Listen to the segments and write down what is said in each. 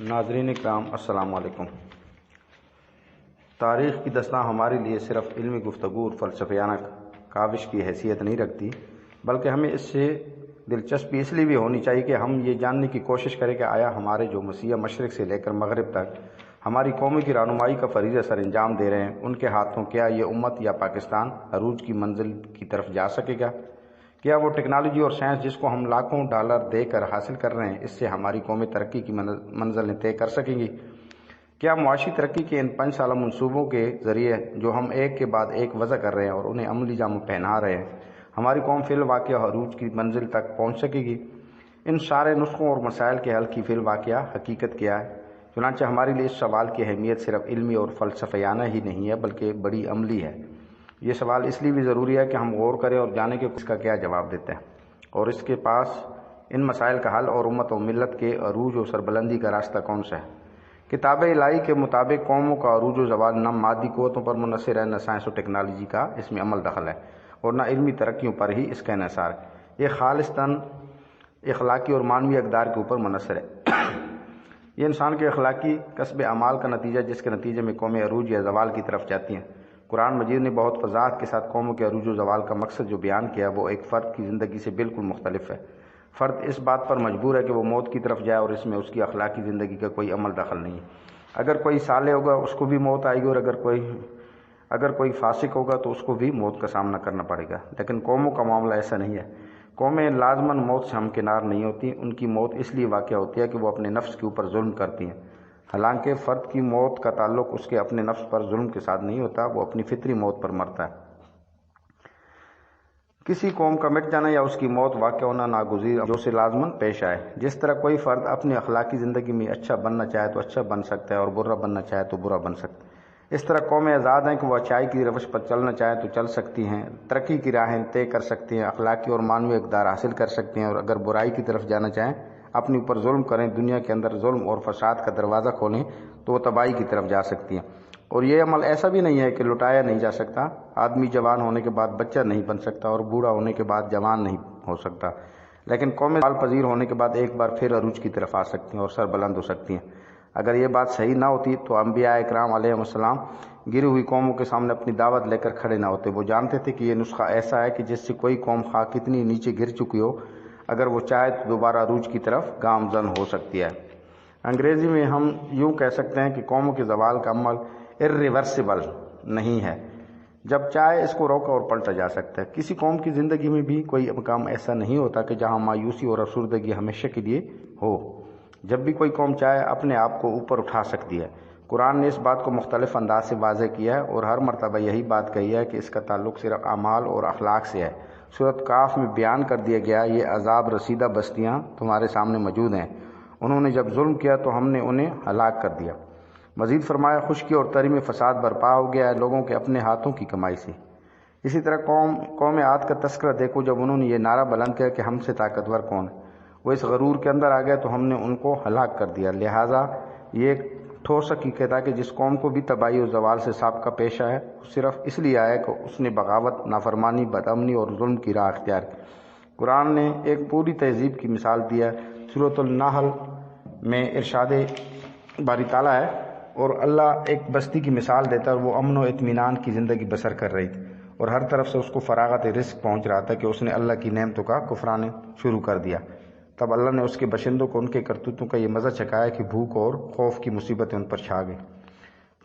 ناظرین اکرام السلام علیکم۔ تاریخ کی داستان ہمارے لیے صرف علمی گفتگو اور فلسفیانہ کاوش کی حیثیت نہیں رکھتی، بلکہ ہمیں اس سے دلچسپی اس لیے بھی ہونی چاہیے کہ ہم یہ جاننے کی کوشش کریں کہ آیا ہمارے جو مسیح مشرق سے لے کر مغرب تک ہماری قوم کی رہنمائی کا فریضہ سر انجام دے رہے ہیں، ان کے ہاتھوں کیا یہ امت یا پاکستان عروج کی منزل کی طرف جا سکے گا؟ کیا وہ ٹیکنالوجی اور سائنس جس کو ہم لاکھوں ڈالر دے کر حاصل کر رہے ہیں، اس سے ہماری قومی ترقی کی منزلیں طے کر سکیں گی؟ کیا معاشی ترقی کے ان 5 سالہ منصوبوں کے ذریعے جو ہم ایک کے بعد ایک وضع کر رہے ہیں اور انہیں عملی جامہ پہنا رہے ہیں، ہماری قوم فی الواقعہ عروج کی منزل تک پہنچ سکے گی؟ ان سارے نسخوں اور مسائل کے حل کی فی الواقعہ حقیقت کیا ہے؟ چنانچہ ہمارے لیے اس سوال کی اہمیت صرف علمی اور فلسفیانہ ہی نہیں ہے، بلکہ بڑی عملی ہے۔ یہ سوال اس لیے بھی ضروری ہے کہ ہم غور کریں اور جانیں کہ اس کا کیا جواب دیتے ہیں، اور اس کے پاس ان مسائل کا حل اور امت و ملت کے عروج و سربلندی کا راستہ کون سا ہے؟ کتاب الہی کے مطابق قوموں کا عروج و زوال نہ مادی قوتوں پر منحصر ہے، نہ سائنس و ٹیکنالوجی کا اس میں عمل دخل ہے، اور نہ علمی ترقیوں پر ہی اس کا انحصار ہے۔ یہ خالصتاً اخلاقی اور معنوی اقدار کے اوپر منحصر ہے۔ یہ انسان کے اخلاقی کسب اعمال کا نتیجہ، جس کے نتیجے میں قومیں عروج یا زوال کی طرف جاتی ہیں۔ قرآن مجید نے بہت وضاحت کے ساتھ قوموں کے عروج و زوال کا مقصد جو بیان کیا، وہ ایک فرد کی زندگی سے بالکل مختلف ہے۔ فرد اس بات پر مجبور ہے کہ وہ موت کی طرف جائے، اور اس میں اس کی اخلاقی زندگی کا کوئی عمل دخل نہیں ہے۔ اگر کوئی صالح ہوگا اس کو بھی موت آئے گی، اور اگر کوئی فاسق ہوگا تو اس کو بھی موت کا سامنا کرنا پڑے گا۔ لیکن قوموں کا معاملہ ایسا نہیں ہے۔ قومیں لازماً موت سے ہمکنار نہیں ہوتی، ان کی موت اس لیے واقع ہوتی ہے کہ وہ اپنے نفس کے اوپر ظلم کرتی ہیں۔ حالانکہ فرد کی موت کا تعلق اس کے اپنے نفس پر ظلم کے ساتھ نہیں ہوتا، وہ اپنی فطری موت پر مرتا ہے۔ کسی قوم کا مٹ جانا یا اس کی موت واقع ہونا ناگزیر جو سے لازماً پیش آئے۔ جس طرح کوئی فرد اپنی اخلاقی زندگی میں اچھا بننا چاہے تو اچھا بن سکتا ہے، اور برا بننا چاہے تو برا بن سکتا ہے۔ اس طرح قومیں آزاد ہیں کہ وہ اچھائی کی روش پر چلنا چاہیں تو چل سکتی ہیں، ترقی کی راہیں طے کر سکتی ہیں، اخلاقی اور معنوی اقدار حاصل کر سکتی ہیں، اور اگر برائی کی طرف جانا چاہیں، اپنے اوپر ظلم کریں، دنیا کے اندر ظلم اور فساد کا دروازہ کھولیں، تو وہ تباہی کی طرف جا سکتی ہیں۔ اور یہ عمل ایسا بھی نہیں ہے کہ لٹایا نہیں جا سکتا۔ آدمی جوان ہونے کے بعد بچہ نہیں بن سکتا، اور بوڑھا ہونے کے بعد جوان نہیں ہو سکتا، لیکن قومیں زوال پذیر ہونے کے بعد ایک بار پھر عروج کی طرف آ سکتی ہیں اور سر بلند ہو سکتی ہیں۔ اگر یہ بات صحیح نہ ہوتی تو انبیاء اکرام علیہ السلام گری ہوئی قوموں کے سامنے اپنی دعوت لے کر کھڑے نہ ہوتے۔ وہ جانتے تھے کہ یہ نسخہ ایسا ہے کہ جس سے کوئی قوم خواہ کتنی نیچے گر چکی ہو، اگر وہ چاہے تو دوبارہ عروج کی طرف گامزن ہو سکتی ہے۔ انگریزی میں ہم یوں کہہ سکتے ہیں کہ قوموں کے زوال کا عمل irreversible نہیں ہے، جب چاہے اس کو روکا اور پلٹا جا سکتا ہے۔ کسی قوم کی زندگی میں بھی کوئی مقام ایسا نہیں ہوتا کہ جہاں مایوسی اور افسردگی ہمیشہ کے لیے ہو۔ جب بھی کوئی قوم چاہے اپنے آپ کو اوپر اٹھا سکتی ہے۔ قرآن نے اس بات کو مختلف انداز سے واضح کیا ہے، اور ہر مرتبہ یہی بات کہی ہے کہ اس کا تعلق صرف اعمال اور اخلاق سے ہے۔ سورۃ کاف میں بیان کر دیا گیا، یہ عذاب رسیدہ بستیاں تمہارے سامنے موجود ہیں، انہوں نے جب ظلم کیا تو ہم نے انہیں ہلاک کر دیا۔ مزید فرمایا، خشکی اور تری میں فساد برپا ہو گیا ہے لوگوں کے اپنے ہاتھوں کی کمائی سے۔ اسی طرح قوم عاد کا تذکرہ دیکھو، جب انہوں نے یہ نعرہ بلند کیا کہ ہم سے طاقتور کون ہے، وہ اس غرور کے اندر آ گئے تو ہم نے ان کو ہلاک کر دیا۔ لہٰذا یہ ایک ٹھوس حقیقت ہے کہ جس قوم کو بھی تباہی اور زوال سے سابقہ پیش آیا، وہ صرف اس لیے آیا کہ اس نے بغاوت، نافرمانی، بدامنی اور ظلم کی راہ اختیار کی۔ قرآن نے ایک پوری تہذیب کی مثال دی ہے۔ سورۃ النحل میں ارشاد باری تعالیٰ ہے، اور اللہ ایک بستی کی مثال دیتا ہے، اور وہ امن و اطمینان کی زندگی بسر کر رہی تھی، اور ہر طرف سے اس کو فراغت رزق پہنچ رہا تھا کہ اس نے اللہ کی نعمتوں کا کفران شروع کر دیا۔ تب اللہ نے اس کے باشندوں کو ان کے کرتوتوں کا یہ مزہ چکھایا کہ بھوک اور خوف کی مصیبتیں ان پر چھا گئیں۔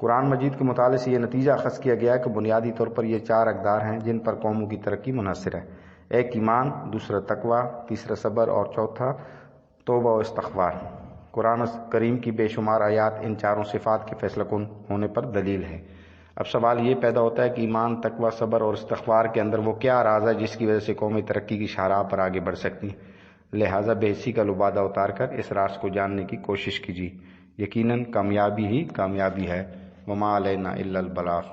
قرآن مجید کے مطالعے سے یہ نتیجہ اخذ کیا گیا کہ بنیادی طور پر یہ 4 اقدار ہیں جن پر قوموں کی ترقی منحصر ہے: ایک ایمان، دوسرا تقوی، تیسرا صبر، اور چوتھا توبہ و استغفار۔ قرآن کریم کی بے شمار آیات ان 4 صفات کے فیصلہ کن ہونے پر دلیل ہے۔ اب سوال یہ پیدا ہوتا ہے کہ ایمان، تقوی، صبر اور استغفار کے اندر وہ کیا راز ہے جس کی وجہ سے قومی ترقی کی شاہراہ پر آگے بڑھ سکتی ہیں؟ لہٰذا بے حسی کا لبادہ اتار کر اس راز کو جاننے کی کوشش کیجیے۔ یقیناً کامیابی ہی کامیابی ہے۔ وما علینا الا البلاغ۔